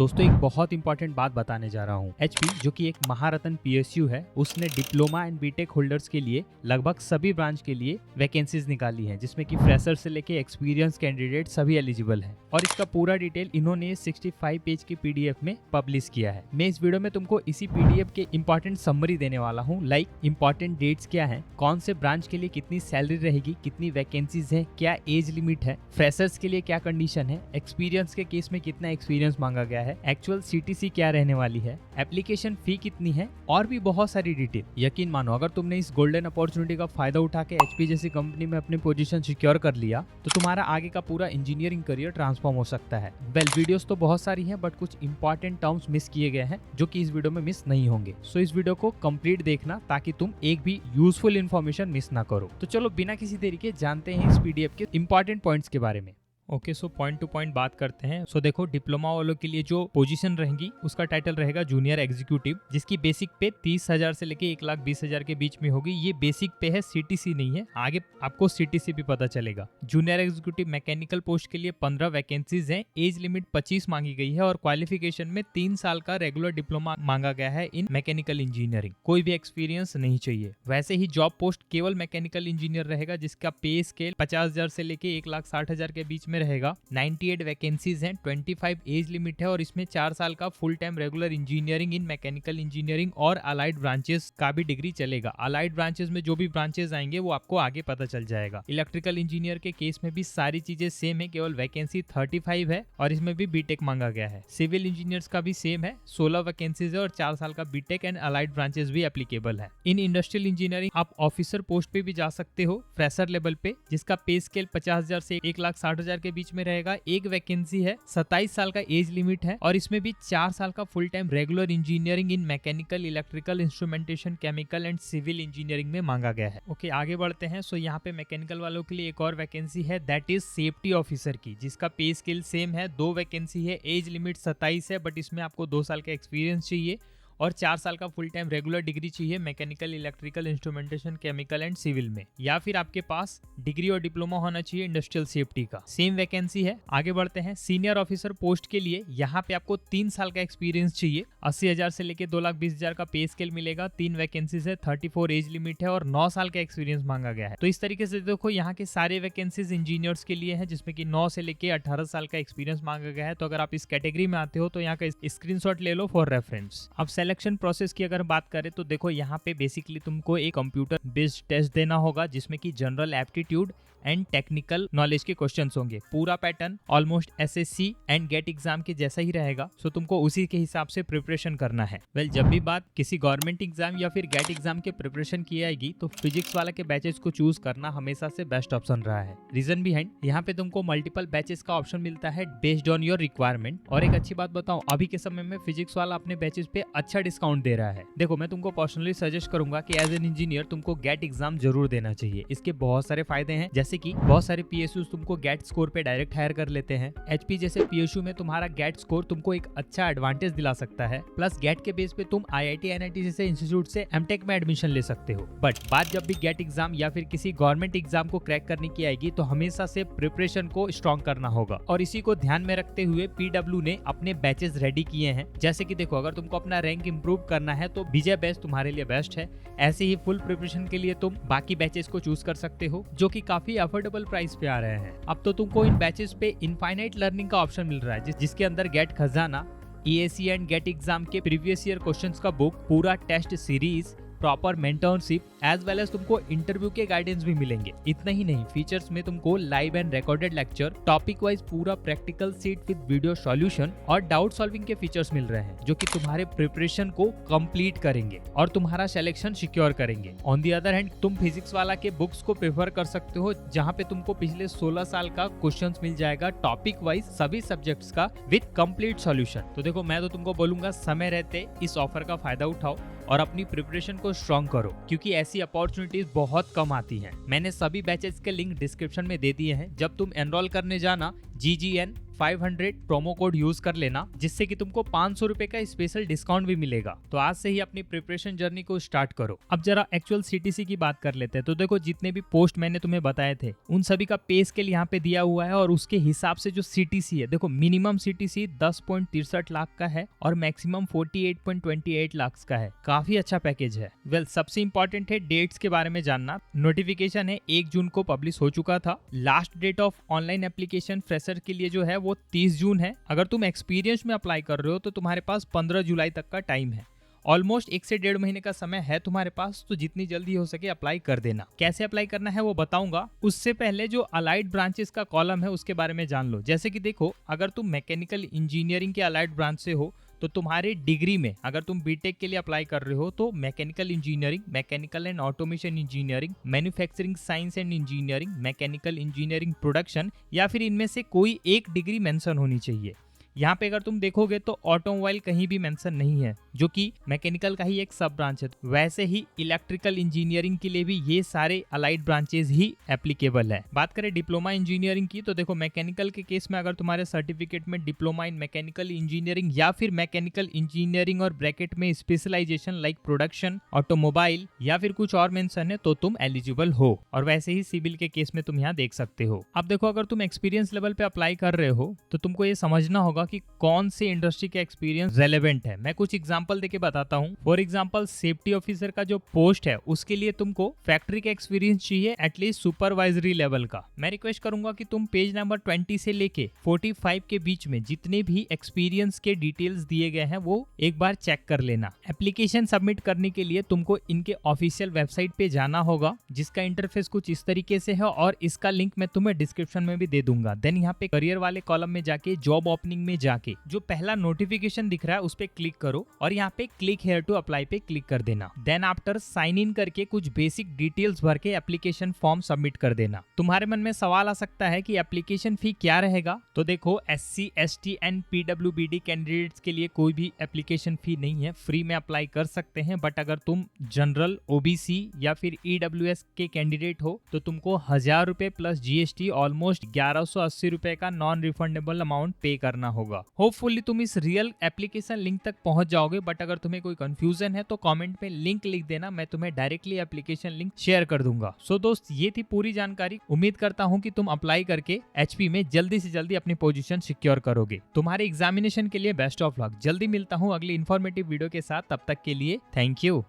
दोस्तों एक बहुत इंपॉर्टेंट बात बताने जा रहा हूँ। एचपी जो कि एक महारत्न पीएसयू है, उसने डिप्लोमा एंड बीटेक होल्डर्स के लिए लगभग सभी ब्रांच के लिए वैकेंसीज निकाली हैं, जिसमें कि फ्रेशर से लेके एक्सपीरियंस कैंडिडेट सभी एलिजिबल हैं। और इसका पूरा डिटेल इन्होंने 65 पेज की पीडीएफ में पब्लिश किया है। मैं इस वीडियो में तुमको इसी पीडीएफ के इंपॉर्टेंट समरी देने वाला हूँ, लाइक इंपॉर्टेंट डेट्स क्या है, कौन से ब्रांच के लिए कितनी सैलरी रहेगी, कितनी वैकेंसीज है, क्या एज लिमिट है, फ्रेशर्स के लिए क्या कंडीशन है, एक्सपीरियंस के केस में कितना एक्सपीरियंस मांगा गया है, एक्चुअल सीटीसी क्या रहने वाली है, एप्लीकेशन फी कितनी है और भी बहुत सारी डिटेल। यकीन मानो अगर तुमने इस गोल्डन अपॉर्चुनिटी का फायदा उठा के एचपी जैसी कंपनी में अपनी पोजीशन सिक्योर कर लिया तो तुम्हारा आगे का पूरा इंजीनियरिंग करियर ट्रांसफॉर्म हो सकता है। वीडियोस तो बहुत सारी हैं, बट कुछ इंपॉर्टेंट टर्म्स मिस किए गए हैं जो कि इस वीडियो में मिस नहीं होंगे। सो इस वीडियो को कंप्लीट देखना ताकि तुम एक भी यूजफुल इन्फॉर्मेशन मिस ना करो। तो चलो बिना किसी देरी के जानते हैं इस पीडीएफ के इंपॉर्टेंट पॉइंट्स के बारे में। Okay, so point two point बात करते हैं। सो देखो, डिप्लोमा वालों के लिए जो पोजीशन रहेगी उसका टाइटल रहेगा जूनियर एग्जीक्यूटिव, जिसकी बेसिक पे 30,000 से लेके 1,20,000 के बीच में होगी। ये बेसिक पे है, सीटीसी नहीं है, आगे आपको सीटीसी भी पता चलेगा। जूनियर एग्जीक्यूटिव मैकेनिकल पोस्ट के लिए 15 वैकेंसीज हैं, एज लिमिट 25 मांगी गई है और क्वालिफिकेशन में 3 साल का रेगुलर डिप्लोमा मांगा गया है इन मैकेनिकल इंजीनियरिंग। कोई भी एक्सपीरियंस नहीं चाहिए। वैसे ही जॉब पोस्ट केवल मैकेनिकल इंजीनियर रहेगा, जिसका पे स्केल 50,000 से लेके 1,60,000 के बीच में रहेगा। 98 वैकेंसीज हैं, 25 एज लिमिट है और इसमें 4 साल का full time regular engineering in mechanical engineering और अलाइड ब्रांचेस का भी डिग्री चलेगा। अलाइड ब्रांचेस में जो भी ब्रांचेस आएंगे वो आपको आगे पता चल जाएगा। इलेक्ट्रिकल इंजीनियर के केस में भी सारी चीजें सेम है, केवल वैकेंसी 35 है और इसमें भी बीटेक मांगा गया है। सिविल इंजीनियर्स का भी सेम है, 16 वैकेंसीज है और 4 साल का बीटेक एंड अलाइड ब्रांचेस भी एप्लीकेबल है। इन इंडस्ट्रियल इंजीनियरिंग आप ऑफिसर पोस्ट पे भी जा सकते हो, फ्रेशर लेवल पे, जिसका पे स्केल 50,000 से 1,60,000 के बीच में रहेगा। एक वैकेंसी है, 27 साल का एज लिमिट है और इसमें भी 4 साल का full time regular engineering in mechanical, electrical, instrumentation, chemical and civil engineering में मांगा गया है। ओके, आगे बढ़ते हैं। सो यहाँ पे मैकेनिकल वालों के लिए एक और वैकेंसी है, दैट इज सेफ्टी ऑफिसर की, जिसका पे स्केल सेम है। 2 वैकेंसी है, एज लिमिट 27 है, बट इसमें आपको 2 साल का एक्सपीरियंस चाहिए और 4 साल का फुल टाइम रेगुलर डिग्री चाहिए mechanical, electrical, instrumentation, chemical and civil में, या फिर आपके पास डिग्री और डिप्लोमा होना चाहिए इंडस्ट्रियल सेफ्टी का। सेम वैकेंसी है। आगे बढ़ते हैं। सीनियर ऑफिसर पोस्ट के लिए यहाँ पे आपको 3 साल का एक्सपीरियंस चाहिए। 80,000 से लेके 2,20,000 का पे स्केल मिलेगा। 3 वैकेंसीज है, 34 एज लिमिट है और 9 साल का एक्सपीरियंस मांगा गया है। तो इस तरीके से देखो, यहाँ के सारे वैकेंसीज इंजीनियर्स के लिए है, जिसमें कि 9 से लेके 18 साल का एक्सपीरियंस मांगा गया है। तो अगर आप इस कैटेगरी में आते हो तो यहाँ का स्क्रीनशॉट ले लो फॉर रेफरेंस। अब सिलेक्शन प्रोसेस की अगर बात करें तो देखो, यहाँ पे बेसिकली तुमको एक कंप्यूटर बेस्ड टेस्ट देना होगा, जिसमें कि general aptitude and technical knowledge के क्वेश्चंस होंगे। पूरा pattern almost SSC and GATE exam के जैसा ही रहेगा, सो तुमको उसी के हिसाब से प्रिपरेशन करना है। जब भी बात किसी गवर्नमेंट एग्जाम या फिर गेट एग्जाम के प्रिपरेशन की आएगी तो फिजिक्स वाला के बैचेस को चूज करना हमेशा से बेस्ट ऑप्शन रहा है। रीजन बिहाइंड, यहाँ पे तुमको मल्टीपल बैचेस का ऑप्शन मिलता है बेस्ड ऑन योर रिक्वायरमेंट। और एक अच्छी बात बताऊं, अभी के समय में फिजिक्स वाला अपने बैचेस पे अच्छा डिस्काउंट दे रहा है। देखो, मैं तुमको पर्सनली सजेस्ट करूंगा कि एज एन इंजीनियर तुमको गेट एग्जाम जरूर देना चाहिए। इसके बहुत सारे फायदे हैं, जैसे कि बहुत सारे पीएसयू तुमको गेट स्कोर पे डायरेक्ट हायर कर लेते हैं। एचपी जैसे पीएसयू में तुम्हारा गेट स्कोर तुमको एक अच्छा एडवांटेज दिला सकता है। प्लस गेट के बेस पे तुम आईआईटी, एनआईटी जैसे इंस्टीट्यूट से एमटेक में एडमिशन ले सकते हो। बट बात जब भी गेट एग्जाम या फिर किसी गवर्नमेंट एग्जाम को क्रैक करने की आएगी तो हमेशा से प्रिपरेशन को स्ट्रॉन्ग करना होगा। और इसी को ध्यान में रखते हुए पीडब्ल्यू ने अपने बैचेस रेडी किए हैं। जैसे कि देखो, अगर तुमको अपना रैंक इंप्रूव करना है तो विजय बैच तुम्हारे लिए बेस्ट है। ऐसे ही फुल प्रिपरेशन के लिए तुम बाकी बैचेस को चूज कर सकते हो, जो कि काफी अफोर्डेबल प्राइस पे आ रहे हैं। अब तो तुमको इन बैचेस पे इनफाइनाइट लर्निंग का ऑप्शन मिल रहा है, जिसके अंदर गेट खजाना, ईएसी एंड गेट एग्जाम के प्रीवियस ईयर क्वेश्चंस का बुक, पूरा test series, proper mentorship as well as तुमको इंटरव्यू के गाइडेंस भी मिलेंगे। इतना ही नहीं, फीचर्स में तुमको live and recorded lecture, topic wise पूरा practical sheet with video solution और डाउट सॉल्विंग के फीचर्स मिल रहे हैं, जो कि तुम्हारे प्रिपरेशन को कंप्लीट करेंगे और तुम्हारा सिलेक्शन सिक्योर करेंगे। ऑन दी अदर हैंड, तुम फिजिक्स वाला के बुक्स को प्रेफर कर सकते हो, जहाँ पे तुमको पिछले 16 साल का क्वेश्चन मिल जाएगा टॉपिक वाइज सभी सब्जेक्ट्स का विद कंप्लीट सॉल्यूशन। तो देखो, मैं तो तुमको बोलूंगा समय रहते इस ऑफर का फायदा उठाओ और अपनी प्रिपरेशन को स्ट्रॉन्ग करो, क्योंकि ऐसी अपॉर्चुनिटीज बहुत कम आती हैं। मैंने सभी बैचेस के लिंक डिस्क्रिप्शन में दे दिए हैं। जब तुम एनरोल करने जाना, GGN 500 प्रोमो कोड यूज कर लेना, जिससे कि तुमको 500 रुपए का स्पेशल डिस्काउंट भी मिलेगा। तो आज से ही अपनी प्रिपरेशन जर्नी को स्टार्ट करो। अब जरा एक्चुअल सीटीसी की बात कर लेते हैं। तो देखो, जितने भी पोस्ट मैंने तुम्हें बताए थे उन सभी का पे स्केल यहाँ पे दिया हुआ है, और उसके हिसाब से जो सीटीसी है, देखो मिनिमम सीटीसी 10.63 लाख का है और मैक्सिमम 48.28 लाख का है। काफी अच्छा पैकेज है। वेल, सबसे इंपॉर्टेंट है डेट्स के बारे में जानना। नोटिफिकेशन है 1 जून को पब्लिश हो चुका था। Last date of online application fresher के लिए जो है वो 30 जून है। अगर तुम एक्सपीरियंस में अप्लाई कर रहे हो तो तुम्हारे पास 15 जुलाई तक का टाइम है। ऑलमोस्ट 1 से 1.5 महीने का समय है तुम्हारे पास, तो जितनी जल्दी हो सके अप्लाई कर देना। कैसे अप्लाई करना है वो बताऊंगा, उससे पहले जो अलाइड ब्रांचेस का कॉलम है उसके बारे में जान लो। जैसे कि देखो, अगर तुम मैकेनिकल इंजीनियरिंग के अलाइड ब्रांच से हो तो तुम्हारे डिग्री में, अगर तुम बीटेक के लिए अप्लाई कर रहे हो तो mechanical engineering, mechanical and automation engineering, manufacturing science and engineering, mechanical engineering production, या फिर इनमें से कोई एक डिग्री मेंशन होनी चाहिए। यहाँ पे अगर तुम देखोगे तो ऑटोमोबाइल कहीं भी मेंशन नहीं है, जो कि मैकेनिकल का ही एक सब ब्रांच है। वैसे ही इलेक्ट्रिकल इंजीनियरिंग के लिए भी ये सारे अलाइड ब्रांचेस ही एप्लीकेबल है। बात करें डिप्लोमा इंजीनियरिंग की, तो देखो मैकेनिकल के केस में अगर तुम्हारे सर्टिफिकेट में डिप्लोमा इन मैकेनिकल इंजीनियरिंग या फिर मैकेनिकल इंजीनियरिंग और ब्रैकेट में स्पेशलाइजेशन लाइक प्रोडक्शन, ऑटोमोबाइल या फिर कुछ और मेंशन है तो तुम एलिजिबल हो। और वैसे ही सिविल के केस में तुम यहाँ देख सकते हो। अब देखो, अगर तुम एक्सपीरियंस लेवल पे अप्लाई कर रहे हो तो तुमको ये समझना होगा कि कौन से इंडस्ट्री का एक्सपीरियंस रेलेवेंट है। मैं कुछ एग्जांपल देके बताता हूँ। फॉर एग्जांपल, सेफ्टी ऑफिसर का जो पोस्ट है उसके लिए तुमको फैक्ट्री का एक्सपीरियंस चाहिए, एटलीस्ट सुपरवाइजरी लेवल का। मैं रिक्वेस्ट करूंगा कि तुम पेज नंबर 20 से लेके 45 के बीच में जितने भी एक्सपीरियंस के डिटेल्स दिए गए हैं वो एक बार चेक कर लेना। एप्लीकेशन सबमिट करने के लिए तुमको इनके ऑफिशियल वेबसाइट पे जाना होगा, जिसका इंटरफेस कुछ इस तरीके से है, और इसका लिंक मैं तुम्हें डिस्क्रिप्शन में भी दे दूंगा। देन यहाँ पे करियर वाले कॉलम में जाके जॉब ओपनिंग में जाके जो पहला नोटिफिकेशन दिख रहा है उस पे क्लिक करो और यहाँ पे क्लिक हेयर टू अप्लाई पे क्लिक कर देना। देन आफ्टर साइन इन करके कुछ बेसिक डिटेल्स भर के एप्लीकेशन फॉर्म सबमिट कर देना। तुम्हारे मन में सवाल आ सकता है कि एप्लीकेशन फी क्या रहेगा। तो देखो, SC, ST and PWBD candidates के लिए कोई भी एप्लीकेशन फी नहीं है, फ्री में अप्लाई कर सकते हैं। बट अगर तुम जनरल, OBC या फिर EWS के कैंडिडेट हो तो तुमको 1000 रुपए प्लस GST ऑलमोस्ट 1180 रुपए का नॉन रिफंडेबल अमाउंट पे करना होगा। होपफुली तुम इस रियल एप्लीकेशन लिंक तक पहुंच जाओगे। बट अगर तुम्हें कोई कंफ्यूजन है तो कमेंट में लिंक लिख देना, मैं तुम्हें डायरेक्टली एप्लीकेशन लिंक शेयर कर दूंगा। सो दोस्त, ये थी पूरी जानकारी। उम्मीद करता हूं कि तुम अप्लाई करके HP में जल्दी से जल्दी अपनी पोजीशन सिक्योर करोगे। तुम्हारे एग्जामिनेशन के लिए बेस्ट ऑफ लक। जल्दी मिलता हूं अगली इन्फॉर्मेटिव वीडियो के साथ। तब तक के लिए थैंक यू।